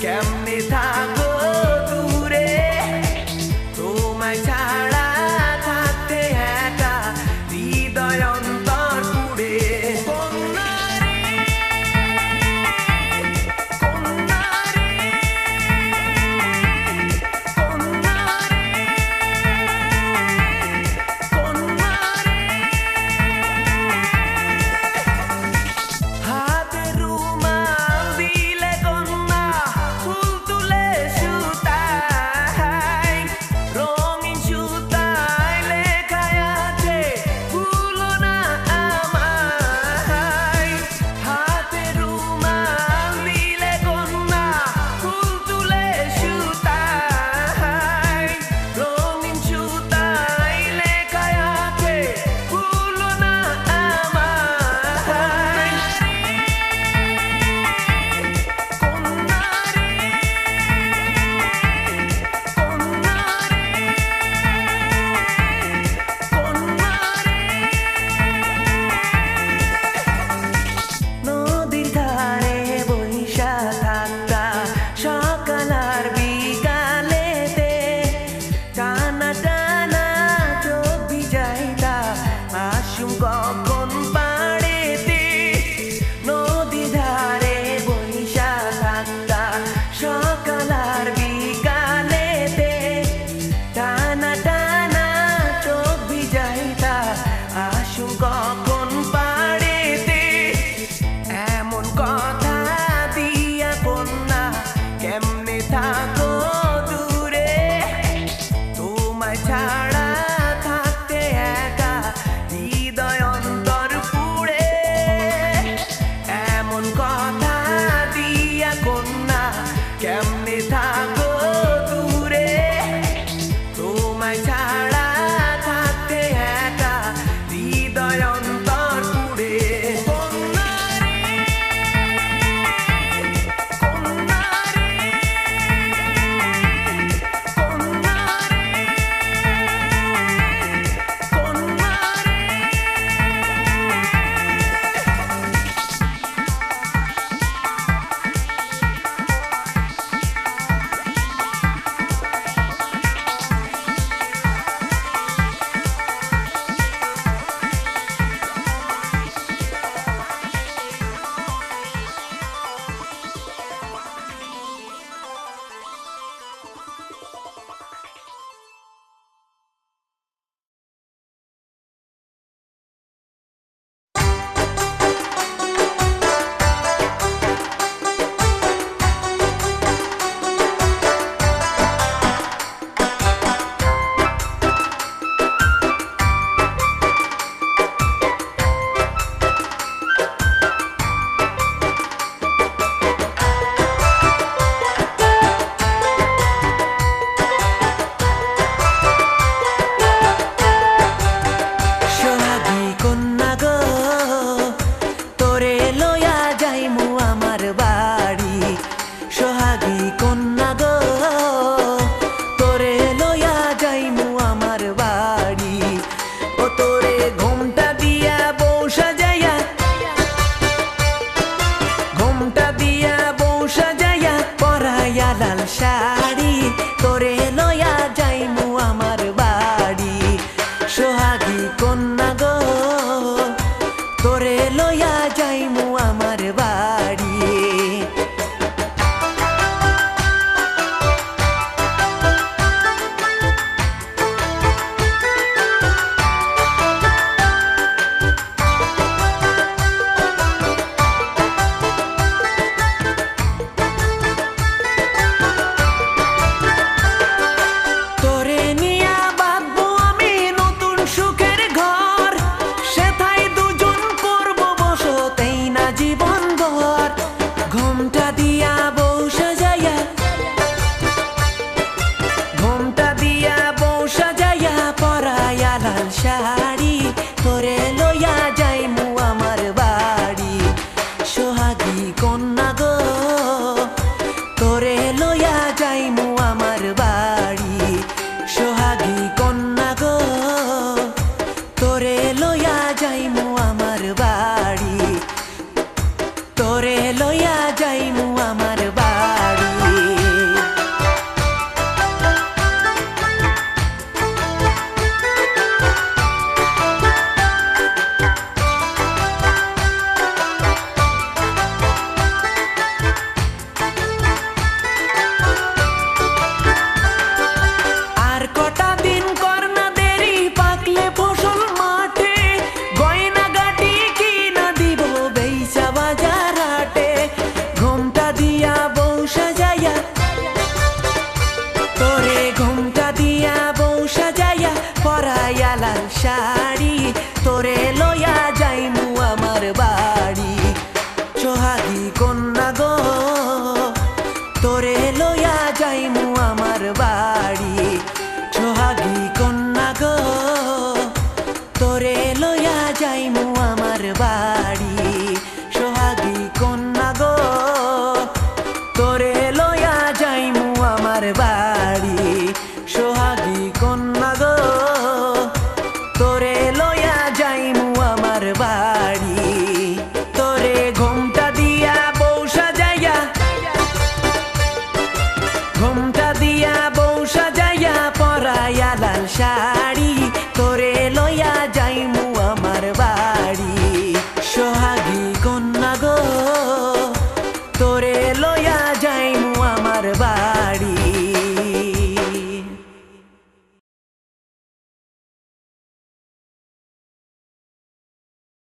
কেমনে থাকো দূরে তোমায় ছাড়া থাকতে একা হৃদয় অন্তর পুড়ে লইয়া যাইমু আমার বাড়ি সোহাগী কন্যা গো তোরে লইয়া যাইমু আমার বাড়ি সোহাগী কন্যা গো তোরে লইয়া যাইমু আমার বাড়ি সোহাগী কন্যা গো তোরে লইয়া যাইমু আমার বাড়ি তোরে ঘোমটা দিয়া বউ সাজাইয়া ঘোমটা দিয়া বউ সাজাইয়া পরাইয়া লাল শাড়ি তোরে লইয়া যাইমু আমার বাড়ি সোহাগী কন্যা গো তোরে লইয়া যাইমু আমার বাড়ি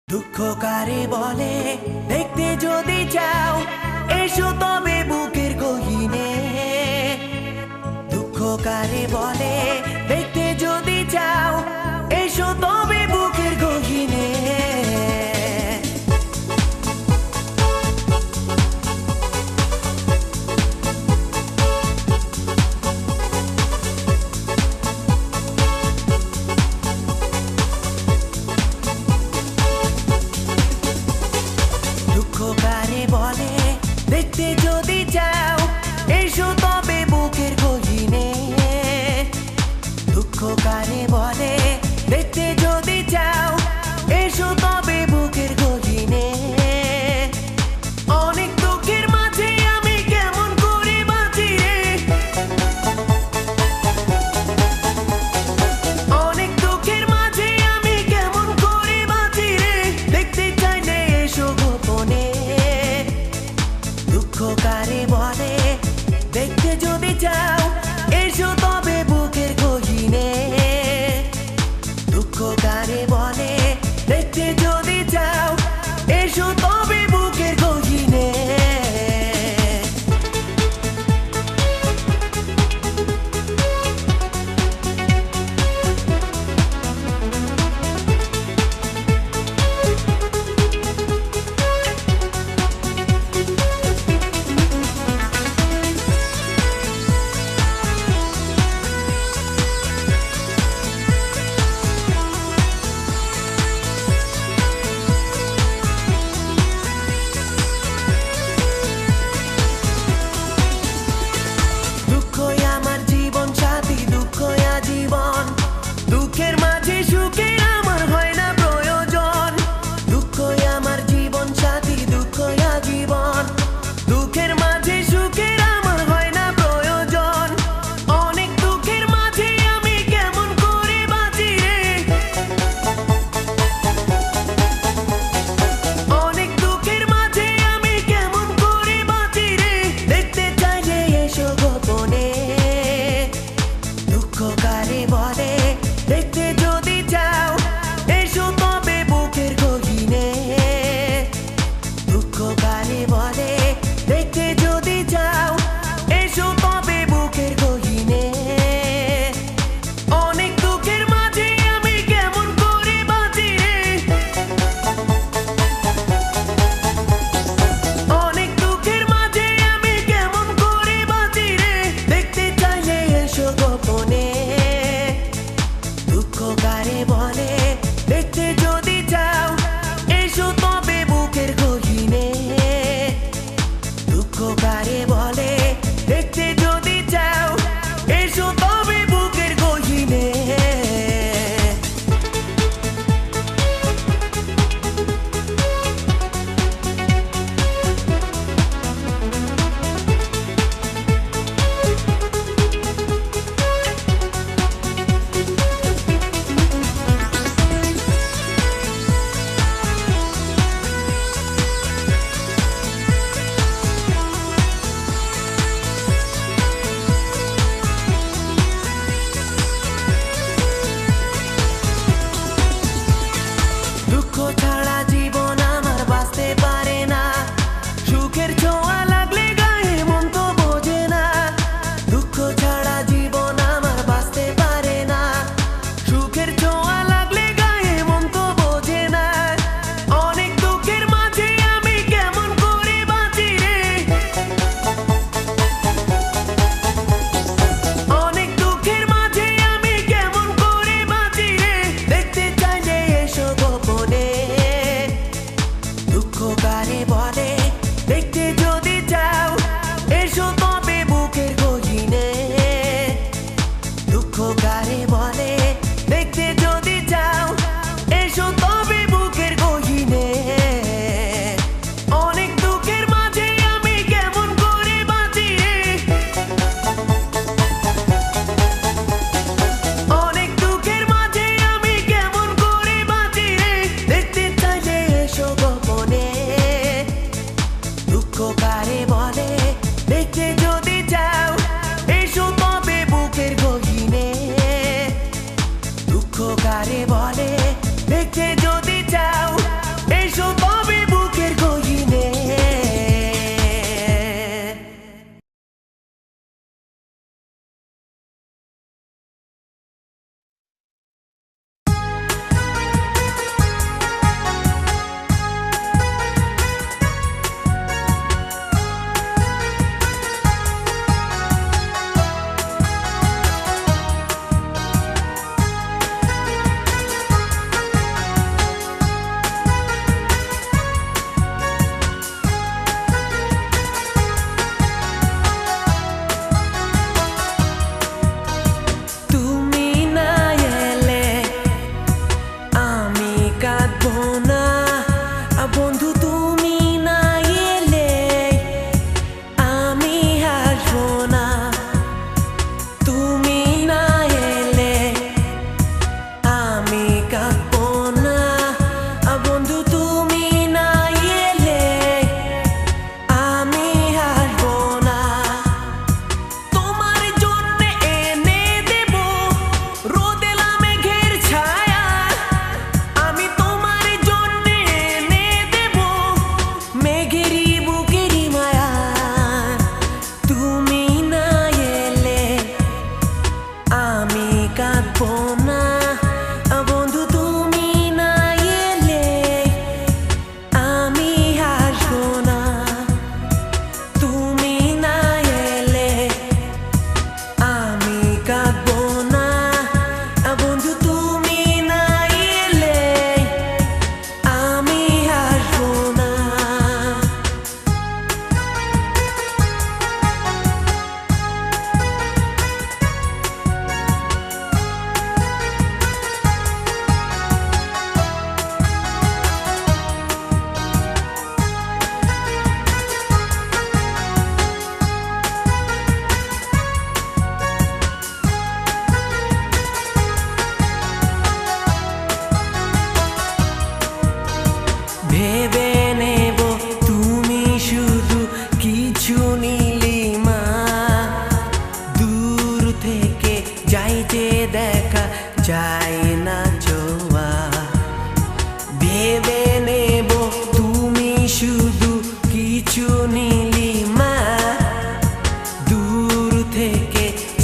দুঃখ কারে বলে দেখতে যদি চাও এসো তবে বুকের গহীনে দুঃখ কারে বলে দেখতে যদি চাও এসো তবে বুকের গহীনে দুঃখ কারে বলে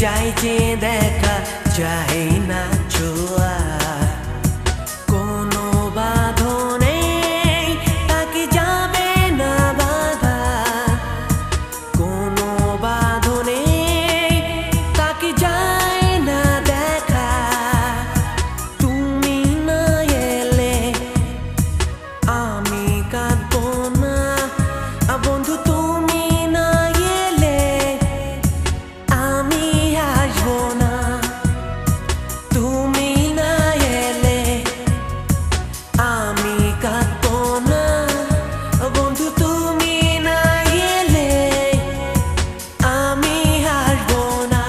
চাই যে দেখা যায় না ছোঁয়া কোনো বাঁধনে তাকে যাবে না বাধা কোনো বাঁধনে তাকে যায় না দেখা তুমি না এলে আমি কাঁদবো না বন্ধু তুমি না এলে আমি আসবো না তুমি না এলে আমি কাঁদবো না বন্ধু তুমি না এলে আমি আসবো না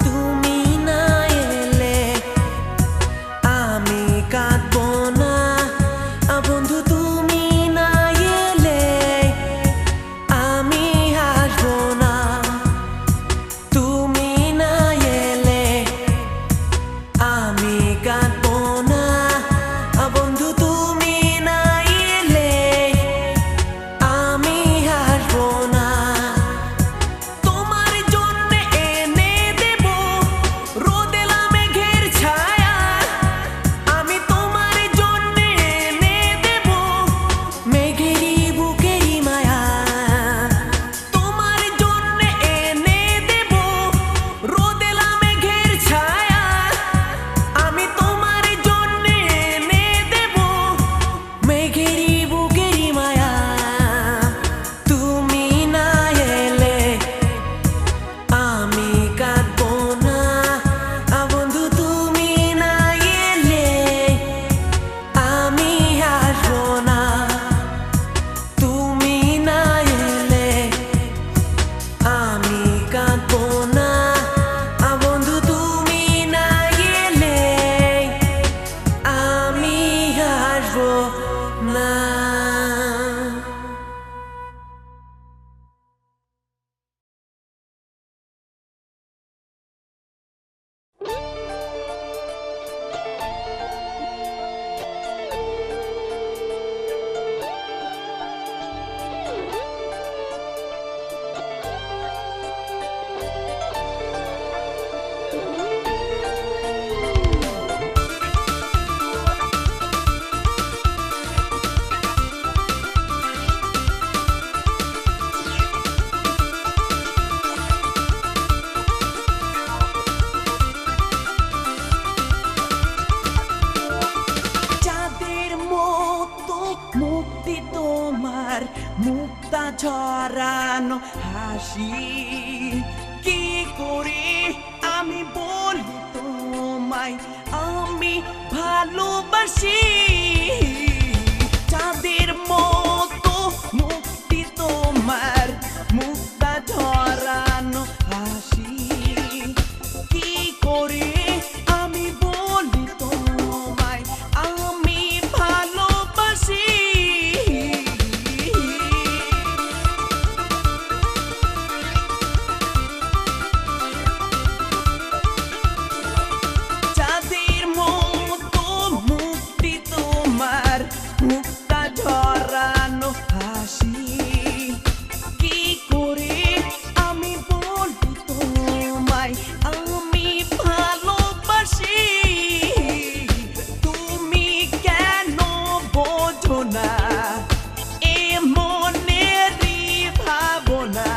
তুমি না এলে আমি কাঁদবো না বন্ধু তুমি না এলে আমি আসবো না তুমি না এলে আমি কাঁদবো না বন্ধু তুমি না এলে আমি আসবো না তোমার জন্য এনে দেব রোদেলা মেঘের ছায়া আমি তোমার জন্য এনে দেব মেঘেরই বুকেরই মায়া তোমার জন্য এনে দেব রোদেলা মেঘের ছায়া আমি তোমার জন্য এনে দেব মেঘেরই বুকেরই মায়া তুমি না এলে আমি কাঁদবো না বন্ধু তুমি না এলে আমি আসবো না তুমি না এলে আমি কাঁদবো না বন্ধু তুমি না এলে আমি আসবো না চাঁদের মতো মুক্তি তোমার মুক্তা ঝরানো হাসি কি করে আমি বলি তোমায় আমি ভালোবাসি চাঁদের মতো মুক্তি তোমার মুক্তা ঝরানো হাসি কি করে আমি বলি তোমায় আমি ভালোবাসি চাঁদের মতো মুক্তি তোমার মুক্তা ঝরানো হাসি কি করে আমি বলি তোমায় আমি ভালোবাসি তুমি কেন বোঝো না এ মনেরই ভাবনা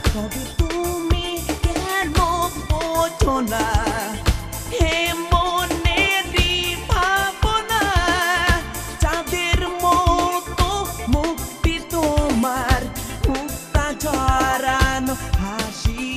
তবে তুমি কেন বোঝো না হে মনেরই ভাবনা চাঁদের মতো মুক্তি তোমার মুক্তা ঝরানো হাসি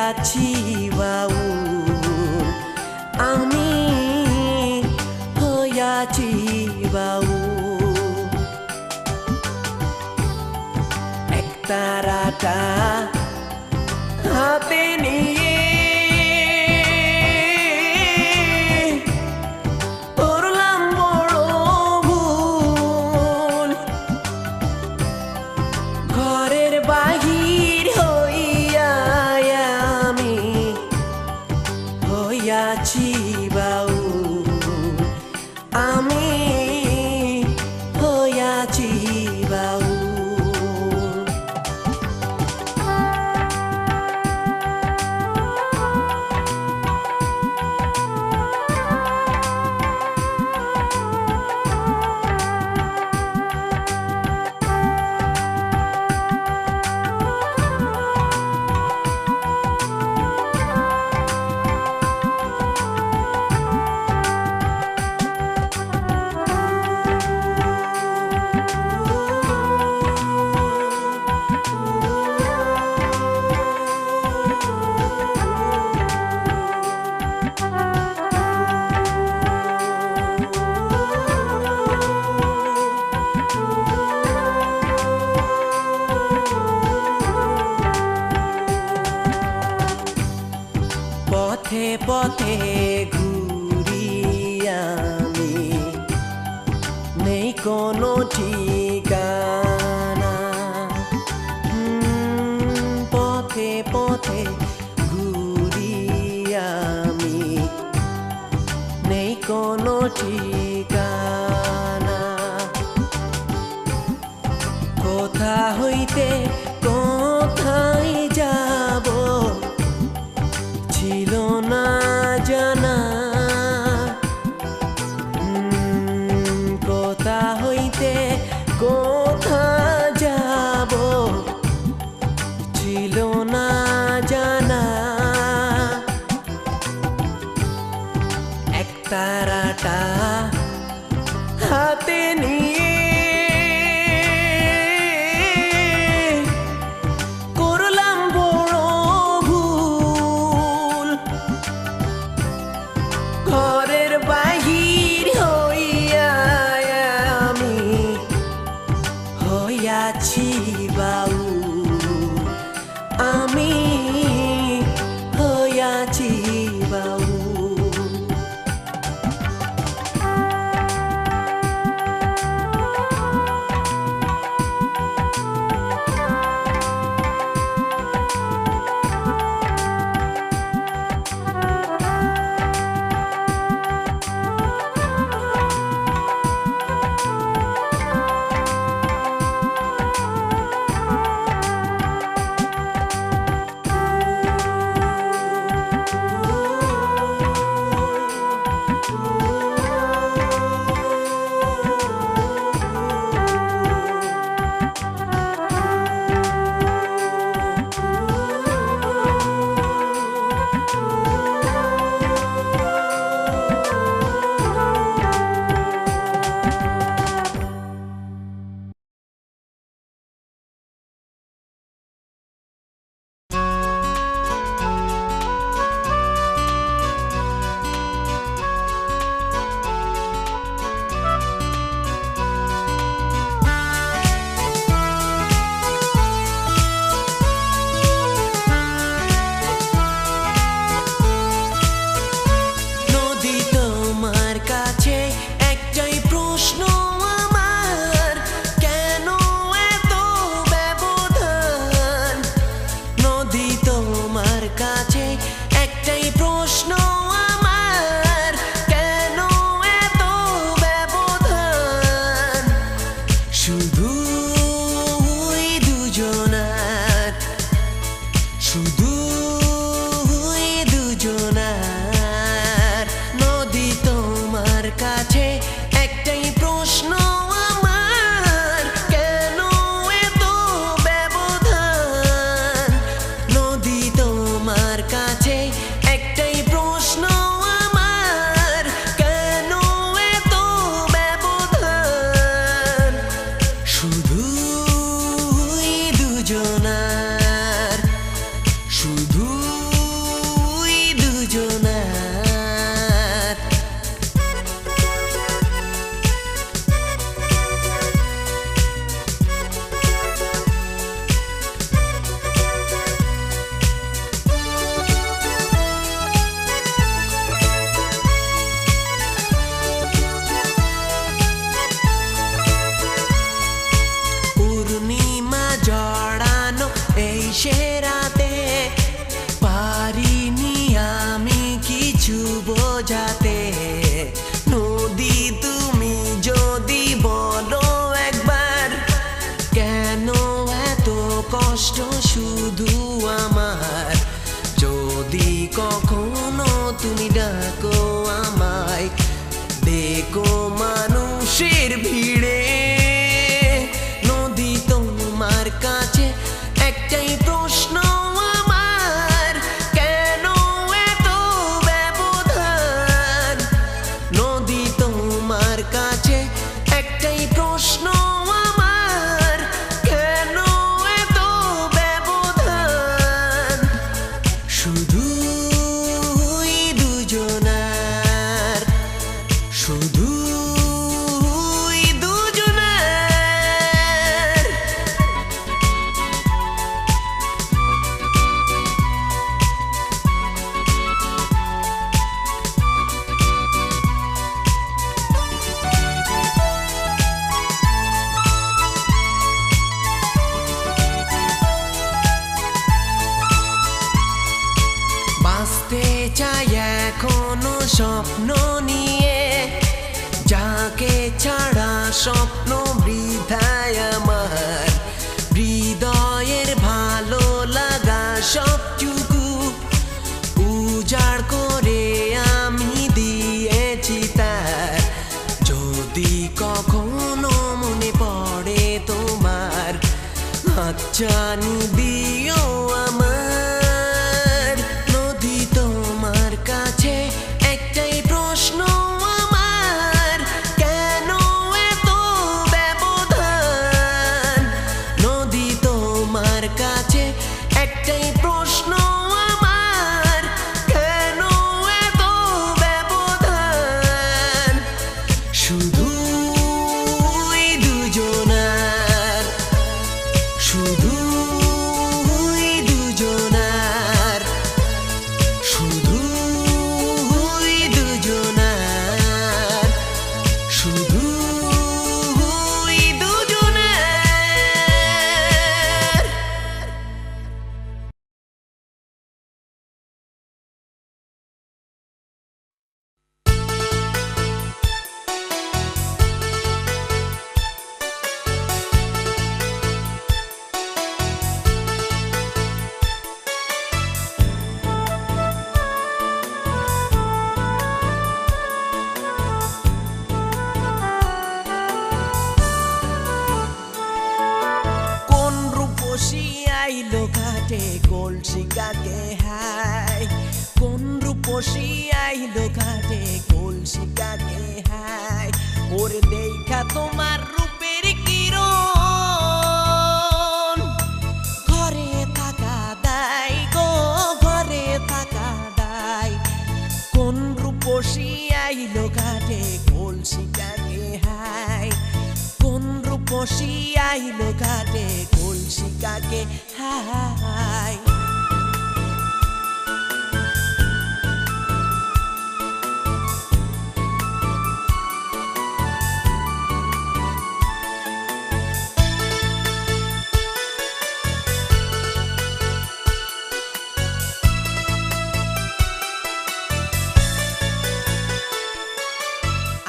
হইয়াছি বাউল, আমি হইয়াছি বাউল। একতারাটা হাতে নিয়ে করলাম বড় ভুল, ঘরের বাহির হইয়া আমি হইয়াছি বাউল, আমি হইয়াছি বাউল। পথে পথে ঘুরি আমি, নেই কোনো ঠিকানা। পথে পথে ঘুরি আমি, নেই কোনো ঠিকানা। কোথা হইতে কোথায় যাব ছিল না জানা, কোথা হইতে কোথা যাব ছিল না জানা। একতারাটা হাতে নিয়ে করলাম বড় ভুল, ঘরের বাহির হইয়া আমি হইয়াছি বাউল, আমি হইয়াছি বাউল। শুধুই দুজনার, শুধু কষ্ট শুধু আমার, যদি কখনো তুমি ডাকো আমায়, দেখো মানুষের ভিড়ে নদী তোমার কাছে একটাই প্রশ্ন আমার, কেন এত ব্যবধান? নদী তোমার কাছে একটাই প্রশ্ন আমার, কেন এত ব্যবধান? শুধুই দুজনার, শুধুই দুজনার। বাঁচতে চাই এখনো স্বপ্ন নিয়ে, যাকে ছাড়া স্বপ্ন বৃথায় আমার, হৃদয়ের ভালো লাগা সবটুকু উজাড় করে আমি দিয়েছি তার। যদি কখনো মনে পড়ে তোমার, হাতছানি দিও আমার। নদী তোমার কাছে একটাই প্রশ্ন আমার, কেন এত ব্যবধান? নদী তোমার কাছে একটাই প্রশ্ন আমার, কেন এত ব্যবধান? শুধুই দুজনার, শুধুই দুজনার, শুধুই দুজনার, শুধুই দুজনার। কোন রূপসী আইলো ঘাটে কলসি কাকে হায়, কোন রূপসী আইলো ঘাটে কলসি কাকে হায়। ওরে দেখা তোমার রূপের কিরণ, ঘরে থাকা দায় গো, ঘরে থাকা দায়। কোন রূপসী আইলো ঘাটে কলসি কাকে হায়, কোন রূপসী আইলো ঘাটে কলসি কাকে হায়।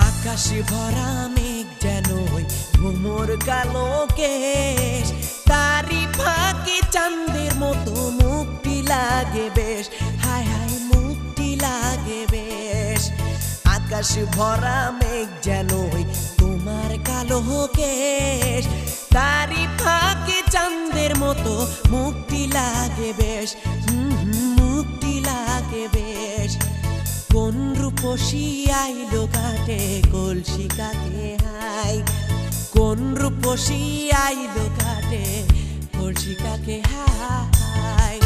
আকাশে ভরা মেঘ যেন ঘুমোর কালো কেশ, তারি ফাঁকে চাঁদের মতো মুক্তি লাগে বেশ, হায় হায় মুক্তি লাগে বেশ। আকাশে ভরা মেঘ যেন তোমার কালো কেশ, তারি ফাঁকে চাঁদের মতো মুক্তি লাগে বেশ, মুক্তি লাগে বেশ। কোন রূপসী আইলো ঘাটে কলসি কাকে হায়, কোন রূপসী আইলো ঘাটে কলসি কাকে হায়।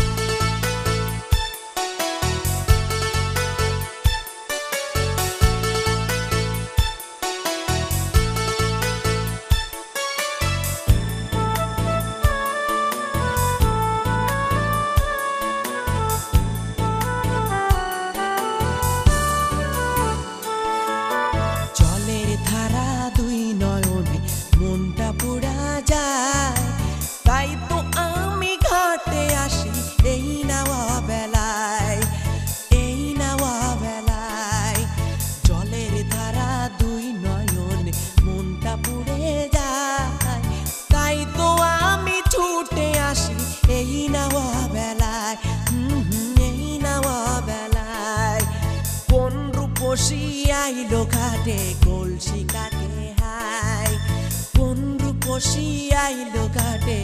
জলের ধারা দুই নয়নে মনটা পুরা যায়, তাই তো আমি রূপসী আইলো ঘাটে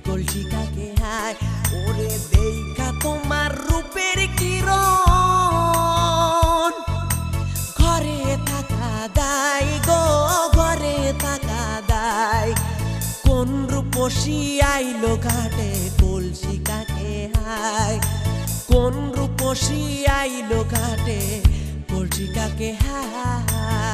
কলসি কাকে হায় ওরে দেখা তোমার রূপের কিরণ ঘরে থাকা দায় গো ঘরে থাকা দায় কোন রূপসী আইলো ঘাটে কলসি কাকে হায় কোন রূপসী আইলো ঘাটে কলসি কাকে হায়